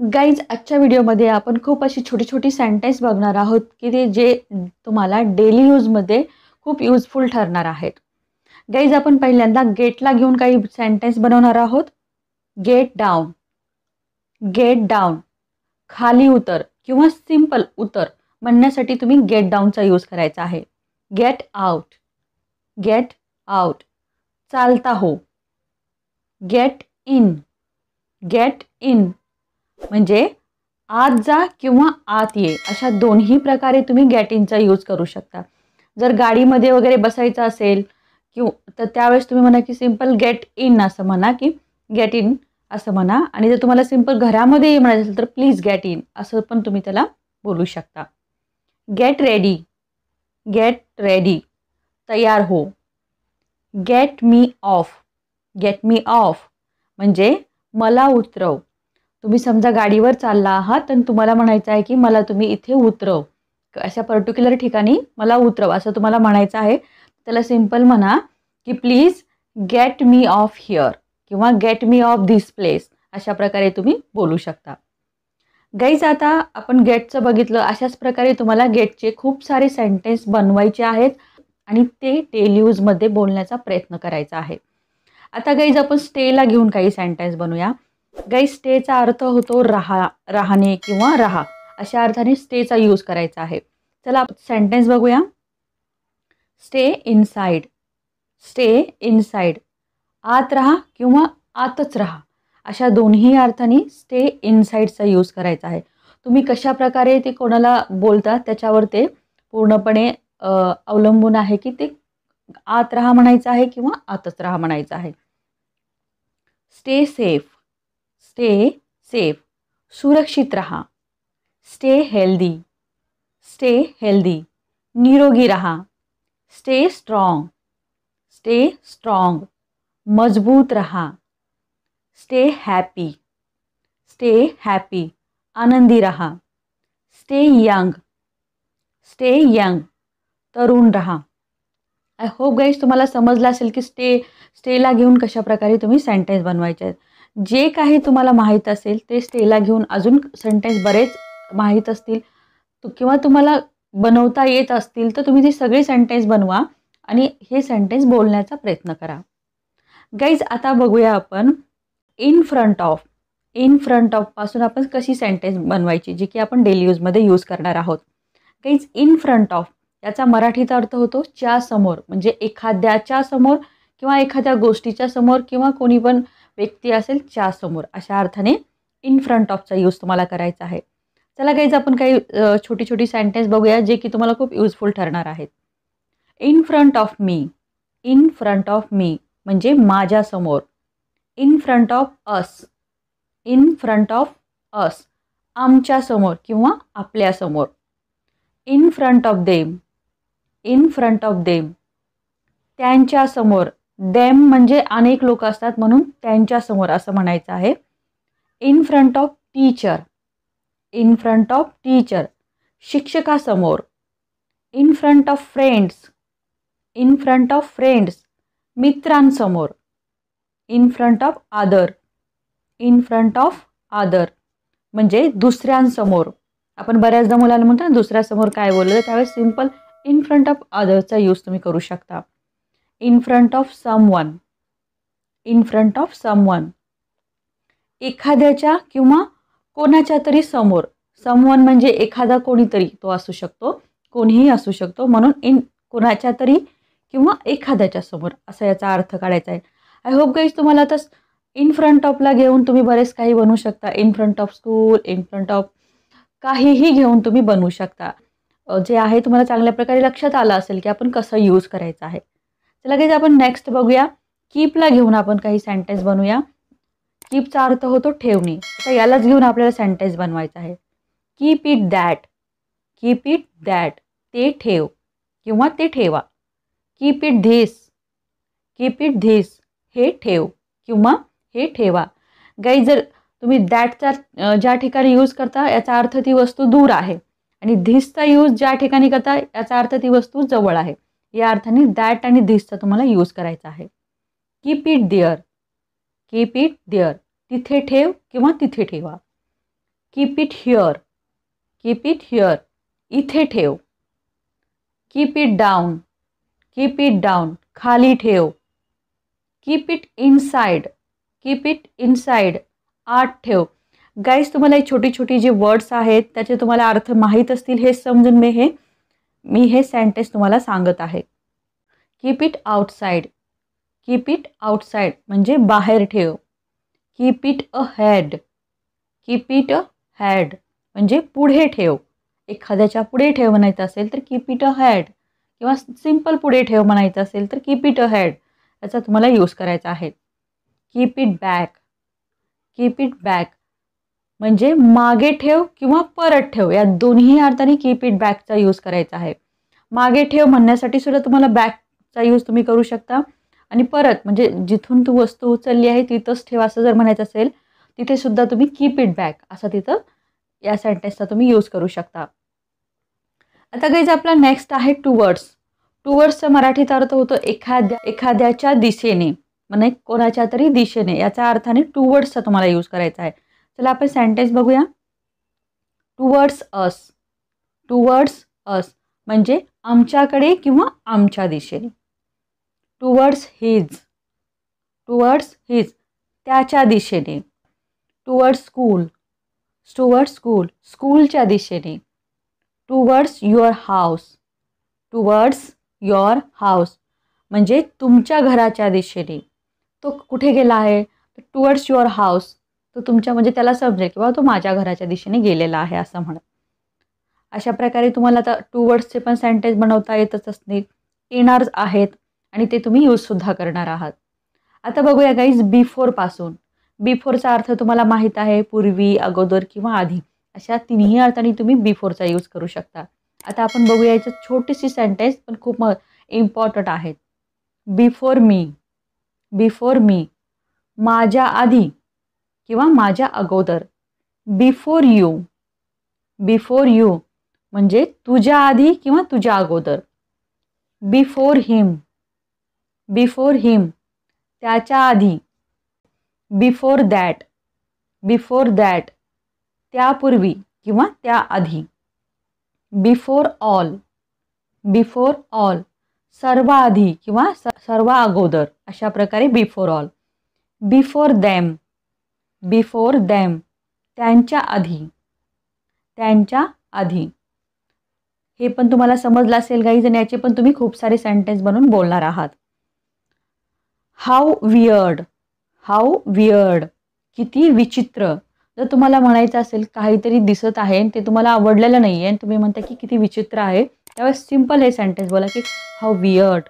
Guys, आजच्या व्हिडिओमध्ये आपण खूप अशी छोटी छोटी सेंटेन्स बघणार आहोत की ते जे तुम्हाला डेली यूजमध्ये खूप युजफुल ठरणार आहेत. गाईज, आपण पहिल्यांदा गेटला घेऊन काही सेंटेन्स बनवणार आहोत. गेट डाऊन, गेट डाऊन, खाली उतर किंवा सिंपल उतर म्हणण्यासाठी तुम्ही गेट डाऊनचा यूज करायचा आहे. गेट आउट, गेट आउट, चालता हो. गेट इन, गेट इन म्हणजे आत जा किंवा आत ये, अशा दोन्ही प्रकारे तुम्ही गेट इनचा यूज करू शकता. जर गाडीमध्ये वगैरे बसायचं असेल तर त्यावेळेस तुम्ही म्हणा की सिंपल गेट इन असं म्हणा, की गेट इन असं म्हणा. आणि जर तुम्हाला सिंपल घरामध्ये म्हणायचं असेल तर प्लीज गेट इन असं पण तुम्ही त्याला बोलू शकता. गेट रेडी, गेट रेडी, तयार हो. Gate me of, gate me of म्हणजे मला उतरव. तुम्ही समजा गाडीवर चालला आहात तर तुम्हाला म्हणायचं आहे की मला तुम्ही इथे उतरव, अशा पर्टिक्युलर ठिकाणी मला उतरव असं तुम्हाला म्हणायचं आहे. त्याला सिंपल म्हणा की please get me off here किंवा get me off this place, अशा प्रकारे तुम्ही बोलू शकता. गाईज, आता आपण गेटचं बघितलं. अशाच प्रकारे तुम्हाला गेटचे खूप सारे सेंटेन्स बनवायचे आहेत आणि ते डेली यूजमध्ये बोलण्याचा प्रयत्न करायचा आहे. आता गाईज, आपण स्टेला घेऊन काही सेंटेन्स बनवूया. गाईज, स्टेचा अर्थ होतो राहणे किंवा राहा, अशा अर्थाने स्टेचा यूज करायचा आहे. चला सेंटेन्स बघूया. स्टे इनसाइड, स्टे इनसाइड, आत राहा किंवा आतच राहा, अशा दोन्ही अर्थाने स्टे इनसाइडचा यूज करायचा आहे. तुम्ही कशा प्रकारे ते कोणाला बोलता त्याच्यावर ते पूर्णपणे अवलंबून आहे की ते आत राहा म्हणायचं आहे किंवा आतच राहा म्हणायचं आहे. स्टे सेफ, स्टे सेफ, सुरक्षित रहा. स्टे हेल्दी, स्टे हेल्दी, निरोगी रहा. स्टे स्ट्रॉंग, स्टे स्ट्रॉंग, मजबूत रहा. स्टे हॅपी, स्टे हॅपी, आनंदी रहा. स्टे यंग, स्टे यंग, तरुण रहा. आय होप गाईज तुम्हाला समजलं असेल की स्टेला घेऊन कशा प्रकारे तुम्ही सेंटेन्स बनवायचे आहेत. जे काही तुम्हाला माहीत असेल ते स्टेला घेऊन अजून सेंटेन्स बरेच माहीत असतील किंवा तुम्हाला बनवता येत असतील तर तुम्ही ती सगळी सेंटेन्स बनवा आणि हे सेंटेन्स बोलण्याचा प्रयत्न करा. गाईज, आता बघूया आपण in front of. In front of पासून आपण कशी सेंटेन्स बनवायची जी की आपण डेली यूजमध्ये यूज करणार आहोत. गाईज, इन फ्रंट ऑफ याचा मराठीचा अर्थ होतो च्या समोर, म्हणजे एखाद्याच्या समोर किंवा एखाद्या गोष्टीच्या समोर किंवा कोणी पण व्यक्ती असेल च्या समोर, अशा अर्थाने इन फ्रंट ऑफचा यूज तुम्हाला करायचा आहे. चला गाईज, आपण काही छोटी छोटी सेंटेन्स बघूया जे की तुम्हाला खूप युजफुल ठरणार आहेत. In front of me, in front of me म्हणजे माझ्यासमोर. In front of us, in front of us, आमच्यासमोर किंवा आपल्यासमोर. In front of them, in front of them, त्यांच्यासमोर. देम म्हणजे अनेक लोक असतात म्हणून त्यांच्यासमोर असं म्हणायचं आहे. In front of teacher, in front of teacher, शिक्षकासमोर. In front of friends, in front of friends, मित्रांसमोर. In front of other, in front of other म्हणजे दुसऱ्यांसमोर. आपण बऱ्याचदा मुलांना म्हणतो ना दुसऱ्यासमोर काय बोललं, त्यावेळेस सिंपल इन फ्रंट ऑफ अदरचा यूज तुम्ही करू शकता. In front of someone, in front of someone, एखाद्याच्या किंवा कोणाच्या तरी समोर. समवन म्हणजे एखादा कोणीतरी, तो असू शकतो, कोणीही असू शकतो, म्हणून इन कोणाच्या तरी किंवा एखाद्याच्या समोर असा याचा अर्थ काढायचा आहे. आय होप गाईज तुम्हाला आता इन फ्रंट ऑफला घेऊन तुम्ही बरेच काही बनवू शकता. In front of school, in front of काहीही घेऊन तुम्ही बनवू शकता. जे आहे तुम्हाला चांगल्या प्रकारे लक्षात आलं असेल की आपण कसं यूज करायचं आहे. चला गाईज, आपण नेक्स्ट बघूया. कीपला घेऊन आपण काही सेंटेन्स बनवूया. कीपचा अर्थ होतो ठेवणे. आता यालाच घेऊन आपल्याला सेंटेन्स बनवायचा आहे. Keep it that, keep it that, ते ठेव किंवा ते ठेवा. Keep it this, keep it this, हे ठेव किंवा हे ठेवा. गाईज, जर तुम्ही दॅटचा ज्या ठिकाणी यूज करता याचा अर्थ ती वस्तू दूर आहे आणि धिसचा यूज ज्या ठिकाणी करता याचा अर्थ ती वस्तू जवळ आहे. या अर्थाने दॅट आणि धिसचा तुम्हाला यूज करायचा आहे. Keep it there, keep it there, तिथे ठेव किंवा तिथे ठेवा. Keep it here, keep it here, इथे ठेव. Keep it down, keep it down, खाली ठेव. Keep it inside, keep it inside, आत ठेव. गाईज तुम्हाला ही छोटी छोटी जी वर्ड्स आहेत त्याचे तुम्हाला अर्थ माहीत असतील हे समजून मी हे सेंटेन्स तुम्हाला सांगत आहे. Keep it outside, keep it outside म्हणजे बाहेर ठेव. Keep it a head, keep it a head म्हणजे पुढे ठेव. एखाद्याच्या पुढे ठेव म्हणायचं असेल तर कीप इट अ हेड, किंवा सिंपल पुढे ठेव म्हणायचं असेल तर कीप इट अ हेड याचा तुम्हाला यूज करायचा आहे. Keep it back, keep it back म्हणजे मागे ठेव किंवा परत ठेव, या दोन्ही अर्थाने कीप इट बॅकचा यूज करायचा आहे. मागे ठेव म्हणण्यासाठी सुद्धा तुम्हाला बॅकचा यूज तुम्ही करू शकता, आणि परत म्हणजे जिथून तू वस्तू उचलली आहे तिथंच ठेव असं जर म्हणायचं असेल तिथे सुद्धा तुम्ही कीप इट बॅक असं तिथं या सेंटेन्सचा तुम्ही यूज करू शकता. आता गाईज आपला नेक्स्ट आहे टुवर्ड्स. टुवर्ड्सचा मराठीत अर्थ होतो एखाद्याच्या दिशेने, म्हणजे कोणाच्या तरी दिशेने, याचा अर्थाने टुवर्ड्सचा तुम्हाला यूज करायचा आहे. चला आपण सेंटेन्स बघूया. टुवर्ड्स अस, टुवर्ड्स अस म्हणजे आमच्याकडे किंवा आमच्या दिशेने. टुवर्ड्स हिज, टुवर्ड्स हिज त्याच्या दिशेने. टुवर्ड्स स्कूल, टुवर्ड्स स्कूल स्कूलच्या दिशेने. Towards your house, towards your house म्हणजे तुमच्या घराच्या दिशेने. तो कुठे गेला आहे, टुवर्ड्स युअर हाऊस, तो तुमच्या म्हणजे त्याला समजेल किंवा तो माझ्या घराच्या दिशेने गेलेला आहे असं म्हणत. अशा प्रकारे तुम्हाला आता टुवर्ड्सचे पण सेंटेन्स बनवता येतच असतील, येणारच आहेत आणि ते तुम्ही यूजसुद्धा करणार आहात. आता बघूया गाईज बिफोर पासून. बिफोरचा अर्थ तुम्हाला माहीत आहे, पूर्वी, अगोदर किंवा आधी, अशा तिन्ही अर्थाने तुम्ही बिफोरचा यूज करू शकता. आता आपण बघूया याची छोटीशी सेंटेन्स पण खूप इम्पॉर्टंट आहेत. बिफोर मी, बिफोर मी माझ्या आधी किंवा माझ्या अगोदर. बिफोर यू, बिफोर यू म्हणजे तुझ्या आधी किंवा तुझ्या अगोदर. बिफोर हिम, बिफोर हिम त्याच्या आधी. बिफोर दॅट, बिफोर दॅट त्यापूर्वी किंवा त्याआधी. बिफोर ऑल, बिफोर ऑल सर्वाआधी किंवा सर्व अगोदर, अशा प्रकारे before all. Before them, before them त्यांच्या आधी, त्यांच्या आधी. हे पण तुम्हाला समजलं असेल गाईज, आणि याचे पण तुम्ही खूप सारे सेंटेन्स बनवून बोलणार आहात. हाऊ वियर्ड, हाऊ वियर्ड किती विचित्र. जर तुम्हाला म्हणायचं असेल काहीतरी दिसत आहे आणि ते तुम्हाला आवडलेलं नाही आहे आणि तुम्ही म्हणता की किती विचित्र आहे, त्यावेळेस सिंपल हे सेंटेन्स बोला की हाऊ वियर्ड,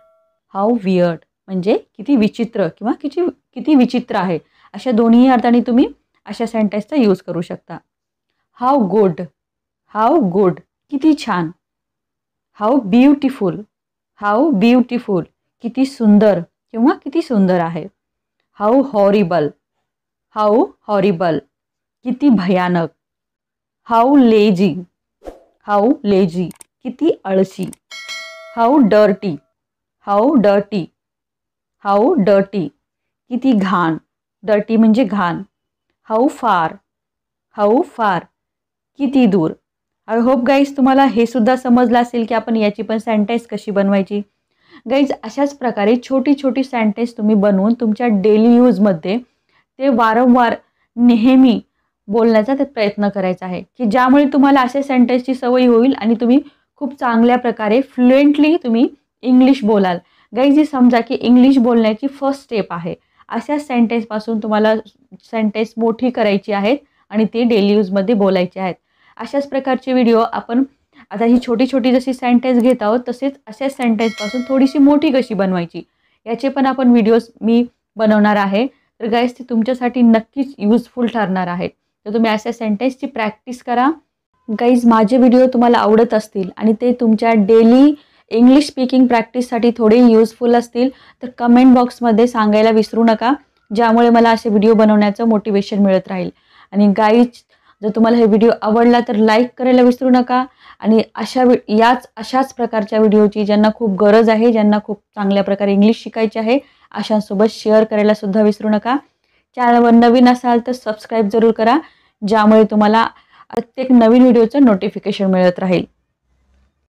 हाऊ वियर्ड म्हणजे किती विचित्र किंवा किती विचित्र आहे. अशा दोन्ही अर्थाने तुम्ही अशा सेंटेन्सचा यूज करू शकता. हाऊ गुड, हाऊ गुड किती छान. हाऊ ब्युटिफुल, हाऊ ब्युटिफुल किती सुंदर किंवा किती सुंदर आहे. हाऊ हॉरिबल, हाऊ हॉरिबल किती भयानक. हाऊ लेजी, हाऊ लेजी किती आळशी. How dirty, how dirty, how dirty किती घाण. डर्टी म्हणजे घाण. हाऊ फार, हाऊ फार किती दूर. आय होप गाईज तुम्हाला हे सुद्धा समजलं असेल की आपण याची पण सेंटेन्स कशी बनवायची. गाईज अशाच प्रकारे छोटी छोटी सेंटेन्स तुम्ही बनवून तुमच्या डेली यूजमध्ये ते वारंवार नेहमी बोलण्याचा ते प्रयत्न करायचा आहे, की ज्यामुळे तुम्हाला अशा सेंटेन्सची सवय होईल आणि तुम्ही खूप चांगल्या प्रकारे फ्लुएंटली तुम्ही इंग्लिश बोलाल. गाईज ही समजा की इंग्लिश बोलण्याची फर्स्ट स्टेप आहे. अशा सेंटेन्सपासून तुम्हाला सेंटेन्स मोठी करायची आहेत आणि ते डेली यूजमध्ये बोलायचे आहेत. अशाच प्रकारचे व्हिडिओ आपण आता ही छोटी छोटी जशी सेंटेन्स घेत आहोत तसेच अशाच सेंटेन्सपासून थोडीशी मोठी कशी बनवायची याचे पण आपण व्हिडिओज मी बनवणार आहे. तर गाईज ते तुमच्यासाठी नक्कीच यूजफुल ठरणार आहेत. तर तुम्ही अशा सेंटेन्सची प्रॅक्टिस करा. गाईज माझे व्हिडिओ तुम्हाला आवडत असतील आणि ते तुमच्या डेली इंग्लिश स्पीकिंग प्रॅक्टिससाठी थोडे यूजफुल असतील तर कमेंट बॉक्समध्ये सांगायला विसरू नका, ज्यामुळे मला असे व्हिडिओ बनवण्याचं मोटिवेशन मिळत राहील. आणि गाईज जर तुम्हाला हे व्हिडिओ आवडला तर लाईक करायला विसरू नका. आणि अशाच प्रकारच्या व्हिडिओची ज्यांना खूप गरज आहे, ज्यांना खूप चांगल्या प्रकारे इंग्लिश शिकायचे आहे, अशांसोबत शेअर करायला सुद्धा विसरू नका. चॅनलवर नवीन असाल तर सबस्क्राईब जरूर करा, ज्यामुळे तुम्हाला प्रत्येक नवीन व्हिडिओचं नोटिफिकेशन मिळत राहील.